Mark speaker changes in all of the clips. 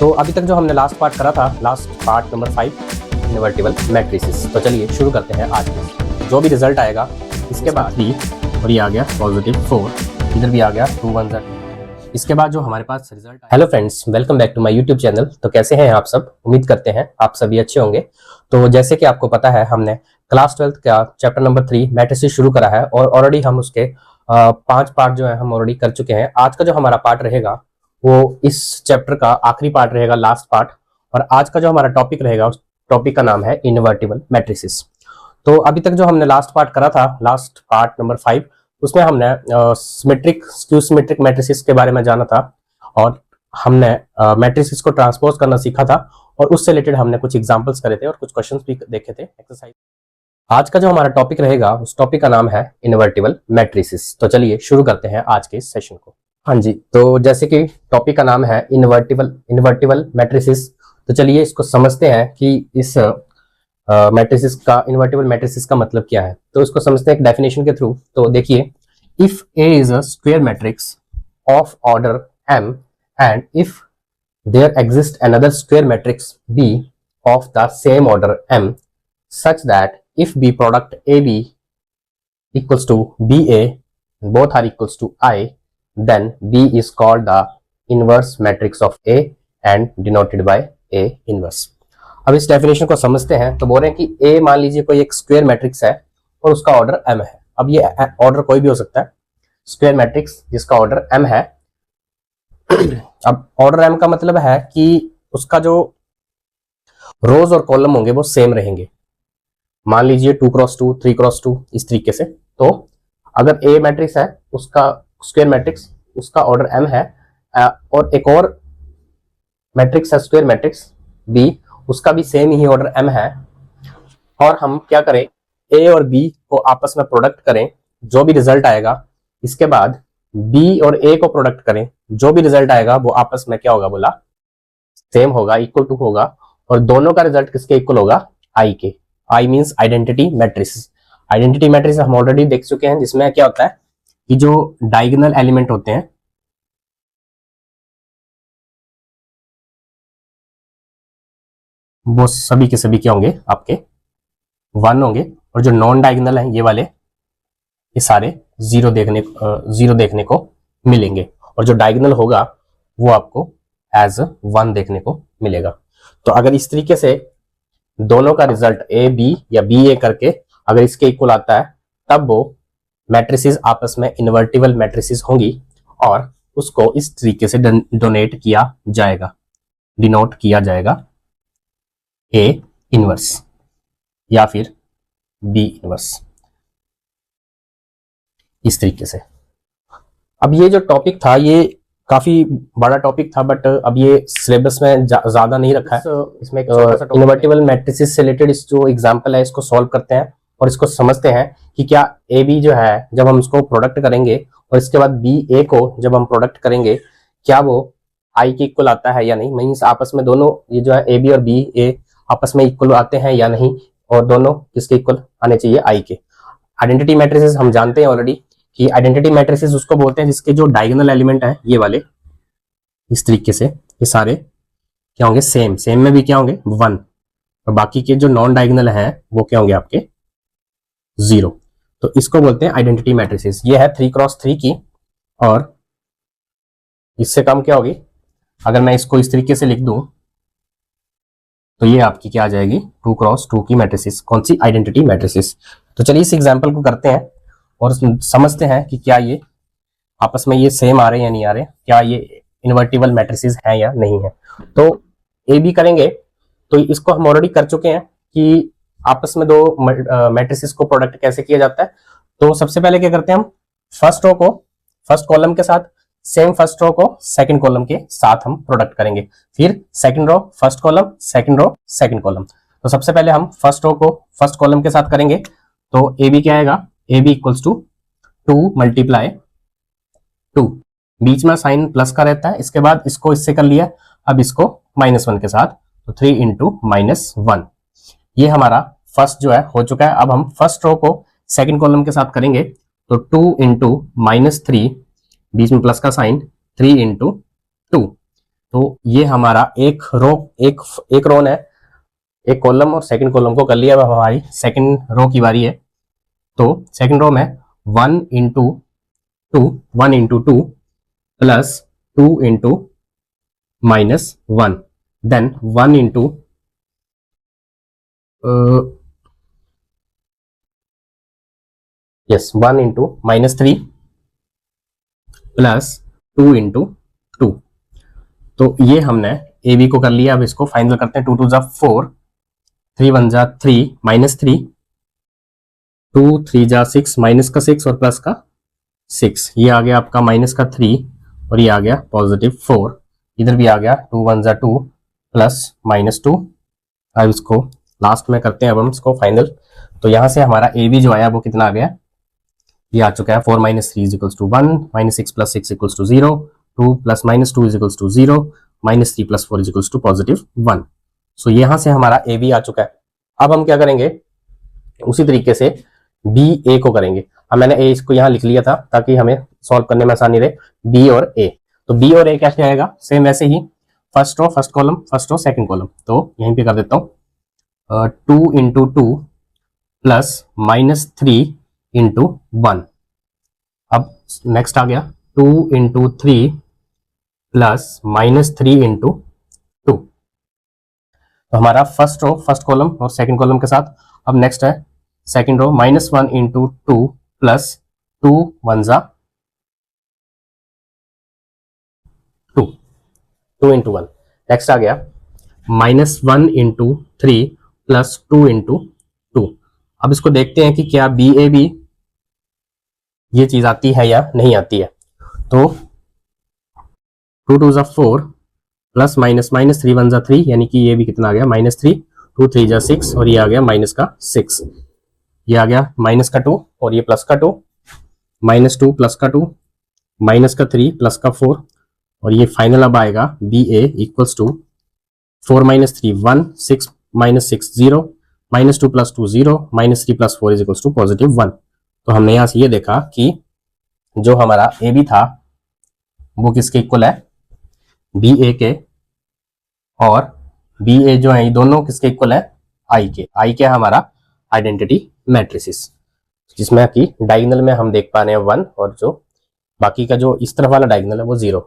Speaker 1: तो अभी तक जो हमने लास्ट पार्ट करा था, last part number 5 invertible matrices. तो चलिए शुरू करते हैं आज में। जो भी रिजल्ट आएगा इसके बाद 3 और ये आ गया पॉजिटिव 4, इधर भी आ गया 2 1 0। इसके बाद जो हमारे पास result. Hello friends, welcome back to my YouTube channel. तो कैसे हैं आप सब? उम्मीद करते हैं आप सभी अच्छे होंगे। तो जैसे कि आपको पता है, हमने क्लास 12th का चैप्टर नंबर 3 मैट्रिसेस शुरू करा है और ऑलरेडी हम उसके 5 पार्ट जो है हम ऑलरेडी कर चुके हैं। आज का जो हमारा पार्ट रहेगा वो इस चैप्टर का आखिरी पार्ट रहेगा, लास्ट पार्ट। और आज का जो हमारा टॉपिक रहेगा उस टॉपिक का नाम है इन्वर्टिबल मैट्रिसेस। तो अभी तक जो हमने लास्ट पार्ट करा था, लास्ट पार्ट नंबर 5, उसमें हमने सिमेट्रिक स्क्यू सिमेट्रिक मैट्रिसेस के बारे में जाना था और हमने मैट्रिसेस को ट्रांसपोज करना सीखा था और उससे रिलेटेड हमने कुछ एग्जांपल्स करे थे और कुछ क्वेश्चंस भी देखे थे, एक्सरसाइज। आज का जो हमारा टॉपिक रहेगा उस टॉपिक का नाम है इन्वर्टिबल मैट्रिसेस। तो चलिए शुरू करते हैं आज के इस सेशन को। हाँ जी, तो जैसे कि टॉपिक का नाम है इन्वर्टिबल मैट्रिसेस, तो चलिए इसको समझते हैं कि इस मैट्रिसेस का, इन्वर्टिबल मैट्रिसेस का मतलब क्या है। तो इसको समझते हैं एक डेफिनेशन के थ्रू। तो देखिए, if A is a square matrix of order m and if there exist another square matrix b of the same order m such that if b product ab equals to ba, both are equals to I, then b is called the inverse matrix of A and denoted by A inverse। अब इस definition को समझते हैं। तो बोल रहे हैं कि A मान लीजिए कोई एक स्क्वायर मैट्रिक्स है और उसका ऑर्डर m है। अब ये ऑर्डर कोई भी हो सकता है, स्क्वायर मैट्रिक्स जिसका ऑर्डर m है। अब ऑर्डर m का मतलब है कि उसका जो रोज और कॉलम होंगे वो सेम रहेंगे। मान लीजिए 2x2, 3x2 इस तरीके से। तो अगर A मैट्रिक्स है, उसका स्क्वायर मैट्रिक्स, उसका ऑर्डर m है, और एक और मैट्रिक्स है स्क्वायर मैट्रिक्स B, उसका भी सेम ही ऑर्डर m है, और हम क्या करें, A और B को आपस में प्रोडक्ट करें, जो भी रिजल्ट आएगा इसके बाद B और A को प्रोडक्ट करें, जो भी रिजल्ट आएगा वो आपस में क्या होगा, बोला सेम होगा, इक्वल टू होगा, और दोनों का रिजल्ट किसके इक्वल होगा, I के। I means identity matrix. Identity matrix हम ऑलरेडी देख चुके हैं, जिसमें क्या होता है कि जो डायगोनल एलिमेंट होते हैं वो सभी के सभी क्या होंगे, आपके 1 होंगे, और जो नॉन डायगोनल हैं ये वाले, ये सारे 0 देखने को मिलेंगे, और जो डायगोनल होगा वो आपको एज 1 देखने को मिलेगा। तो अगर इस तरीके से दोनों का रिजल्ट ए बी या बी ए करके अगर इसके इक्वल आता है, तब वो मैट्रिसेस आपस में इन्वर्टिबल मैट्रिसेस होंगी और उसको इस तरीके से डिनोट किया जाएगा ए इनवर्स या फिर बी इनवर्स, इस तरीके से। अब ये जो टॉपिक था ये काफी बड़ा टॉपिक था, बट अब ये सिलेबस में ज्यादा नहीं रखा है। इसमें इन्वर्टिबल मैट्रिसेस से रिलेटेड इस जो एग्जांपल है इसको सॉल्व करते हैं और इसको समझते हैं कि क्या ए बी जो है जब हम इसको प्रोडक्ट करेंगे और इसके बाद बी ए को जब हम प्रोडक्ट करेंगे, क्या वो आई के इक्वल आता है या नहीं। मींस आपस में दोनों ये जो है ए बी और बी ए आपस में इक्वल आते हैं या नहीं, और दोनों किसके इक्वल आने चाहिए, आई के। आइडेंटिटी मैट्रिसेस हम जानते हैं ऑलरेडी कि आइडेंटिटी मैट्रिसेस उसको बोलते हैं जिसके जो डायगोनल एलिमेंट है ये वाले, इस तरीके से ये सारे क्या होंगे, सेम में भी क्या होंगे 1, और बाकी के जो नॉन डायगोनल है वो क्या होंगे आपके 0। तो इसको बोलते हैं आइडेंटिटी मैट्रिसेस। ये है 3x3 की, और इससे कम क्या होगी, अगर मैं इसको इस तरीके से लिख दूं तो ये आपकी क्या आ जाएगी, 2x2 की मैट्रिसेस। कौन सी, आइडेंटिटी मैट्रिसेस। तो चलिए इस एग्जांपल को करते हैं और समझते हैं कि क्या ये आपस में ये सेम आ रहे हैं या नहीं आ रहे, क्या ये इन्वर्टिबल मैट्रिसेस हैं या नहीं है। तो ए बी करेंगे तो इसको हम ऑलरेडी कर चुके हैं कि आपस में दो मैट्रिसेस को प्रोडक्ट कैसे किया जाता है। तो सबसे पहले क्या करते हैं, हम फर्स्ट रो को फर्स्ट कॉलम के साथ, सेम फर्स्ट रो को सेकंड कॉलम के साथ हम प्रोडक्ट करेंगे, फिर second row first column, second row second column. तो सबसे पहले हम फर्स्ट रो को फर्स्ट कॉलम के साथ करेंगे। तो ए बी क्या आएगा, ए बी इक्वल्स टू 2 × 2, बीच में साइन प्लस का रहता है। इसके बाद इसको इससे कर लिया, अब इसको -1 के साथ, तो 3 × -1, ये हमारा फर्स्ट जो है हो चुका है। अब हम फर्स्ट रो को सेकंड कॉलम के साथ करेंगे, तो 2 × -3, बीच में प्लस का साइन, 3 × 2, तो ये हमारा एक रो है, एक कॉलम और सेकंड कॉलम को कर लिया। अब हमारी सेकंड रो की बारी है। तो सेकंड रो में 1 into 2 plus 2 into -1, then 1 into 1 into -3 plus 2 into 2। तो ये हमने ए बी को कर लिया। अब इसको फाइनल करते हैं। 2 2 = 4, 3 1 = 3, -3, 2 3 = 6, माइनस का 6 और प्लस का 6। ये आ गया आपका -3 और ये आ गया +4। इधर भी आ गया 2 1 = 2 प्लस -2। अब इसको लास्ट में करते हैं। अब हम इसको फाइनल। तो यहाँ से हमारा ए बी जो आया वो कितना आ गया, ये आ चुका है 4 - 3 = 1, -6 + 6 = 0, 2 + -2 = 0, -3 + 4 = +1। सो यहाँ से हमारा ए बी आ चुका है। अब हम क्या करेंगे, उसी तरीके से बी ए को करेंगे। अब मैंने ए इसको यहाँ लिख लिया था ताकि हमें सॉल्व करने में आसानी रहे। बी और ए, तो बी और ए कैसे आएगा, सेम वैसे ही first row first column, first row second column. तो यहीं पे कर देता हूँ 2 into 2 प्लस -3 into 1। अब नेक्स्ट आ गया 2 into 3 प्लस -3 into 2। तो हमारा फर्स्ट रो फर्स्ट कॉलम और सेकंड कॉलम के साथ। अब नेक्स्ट है second row -1 into 2 plus 2 1 = 2, 2 into 1। Next आ गया -1 into 3 प्लस 2 into 2। अब इसको देखते हैं कि क्या बी ए बी ये चीज आती है या नहीं आती है। तो 2 2 = 4 प्लस -3 1 = 3, यानी कि ये भी कितना आ गया -3, 2 3 = 6 और ये आ गया -6। ये आ गया -2 और ये +2, -2 +2, -3 +4 और ये फाइनल अब आएगा बी ए इक्वल्स टू 4 - 3 1, 6 - 6 0, -2 + 2 0, -3 + 4 = +1। तो हमने यहाँ से ये देखा कि जो हमारा ए बी था वो किसके इक्वल है, बी ए के, और बी ए जो है ये दोनों किसके इक्वल है, आई के। आई के हमारा आइडेंटिटी मैट्रिसेस, जिसमें कि डायगोनल में हम देख पा रहे हैं 1 और जो बाकी का जो इस तरफ वाला डायगोनल है वो 0।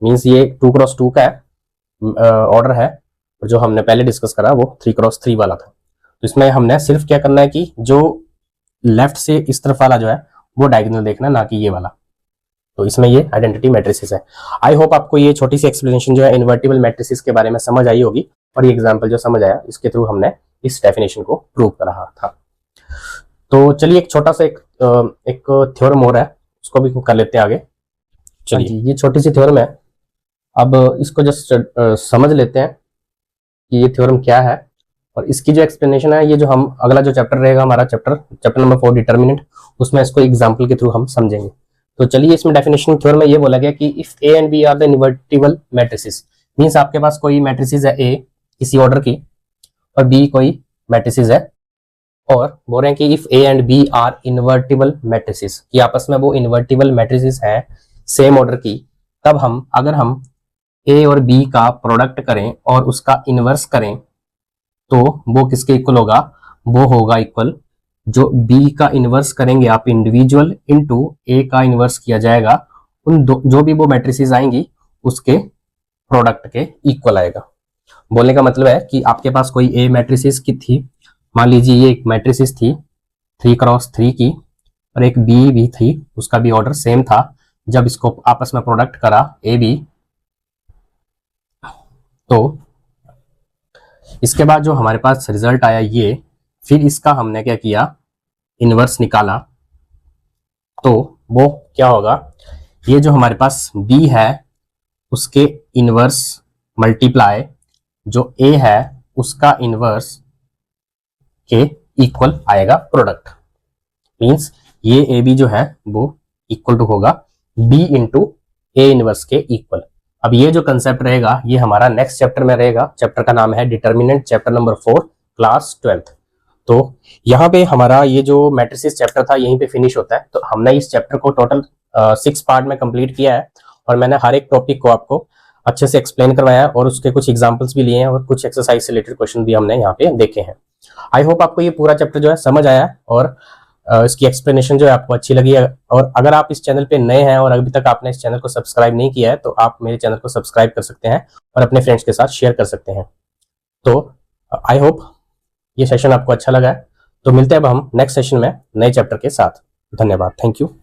Speaker 1: मीन्स ये 2 क्रॉस 2 का ऑर्डर है, और जो हमने पहले डिस्कस करा वो 3 क्रॉस 3 वाला था। तो इसमें हमने सिर्फ क्या करना है कि जो लेफ्ट से इस तरफ वाला जो है वो डायगोनल देखना, ना कि ये वाला। तो इसमें ये आइडेंटिटी मैट्रिसेस है। आई होप आपको ये छोटी सी एक्सप्लेनेशन जो है इन्वर्टिबल मैट्रिसेस के बारे में समझ आई होगी, और ये एग्जाम्पल जो समझ आया इसके थ्रू हमने इस डेफिनेशन को प्रूव कर रहा था। तो चलिए एक छोटा सा एक थ्योरम और है, उसको भी कर लेते हैं आगे। चलिए ये छोटी सी थ्योरम है, अब इसको जस्ट समझ लेते हैं कि ये थ्योरम क्या है, और इसकी जो एक्सप्लेनेशन है, ये जो हम अगला जो चैप्टर रहेगा हमारा चैप्टर नंबर 4 डिटर्मिनेंट, उसमें इसको एग्जाम्पल के थ्रू हम समझेंगे। तो चलिए इसमें डेफिनेशन थ्योरम में ये बोला गया कि if A and B are the invertible matrices, means आपके पास कोई मैट्रिसेस है ए किसी ऑर्डर की और बी कोई मैट्रिसेस है, और बोल रहे हैं कि if A and B are invertible matrices, कि आपस में वो इन्वर्टिबल मैट्रिसेस हैं सेम ऑर्डर की, तब हम अगर हम ए और बी का प्रोडक्ट करें और उसका इनवर्स करें तो वो किसके इक्वल होगा, वो होगा इक्वल, जो बी का इनवर्स करेंगे आप इंडिविजुअल इनटू ए का इनवर्स किया जाएगा, उन दो जो भी वो मैट्रिसेस आएंगी उसके प्रोडक्ट के इक्वल आएगा। बोलने का मतलब है कि आपके पास कोई ए मैट्रिसेस की थी, मान लीजिए ये एक मैट्रिसेस थी 3 क्रॉस 3 की, और एक बी भी थी, उसका भी ऑर्डर सेम था। जब इसको आपस में प्रोडक्ट करा ए बी, तो इसके बाद जो हमारे पास रिजल्ट आया ये, फिर इसका हमने क्या किया, इनवर्स निकाला। तो वो क्या होगा, ये जो हमारे पास बी है उसके इनवर्स मल्टीप्लाई जो ए है उसका इनवर्स के इक्वल आएगा प्रोडक्ट। मींस ये ए बी जो है वो इक्वल टू होगा बी इंटू ए इनवर्स के इक्वल। अब ये जो कंसेप्ट रहेगा ये हमारा नेक्स्ट चैप्टर में रहेगा। चैप्टर का नाम है determinant, chapter number 4 class 12th। तो यहाँ पे हमारा ये जो मैट्रिसेस चैप्टर था यहीं पे फिनिश होता है। तो हमने इस चैप्टर को टोटल 6 पार्ट में कंप्लीट किया है, और मैंने हर एक टॉपिक को आपको अच्छे से एक्सप्लेन करवाया है और उसके कुछ एग्जांपल्स भी लिए हैं और कुछ एक्सरसाइज से रिलेटेड क्वेश्चन भी हमने यहाँ पे देखे हैं। आई होप आपको ये पूरा चैप्टर जो है समझ आया है और इसकी एक्सप्लेनेशन जो है आपको अच्छी लगी है। और अगर आप इस चैनल पे नए हैं और अभी तक आपने इस चैनल को सब्सक्राइब नहीं किया है तो आप मेरे चैनल को सब्सक्राइब कर सकते हैं और अपने फ्रेंड्स के साथ शेयर कर सकते हैं। तो आई होप ये सेशन आपको अच्छा लगा है। तो मिलते हैं अब हम नेक्स्ट सेशन में नए चैप्टर के साथ। धन्यवाद, थैंक यू।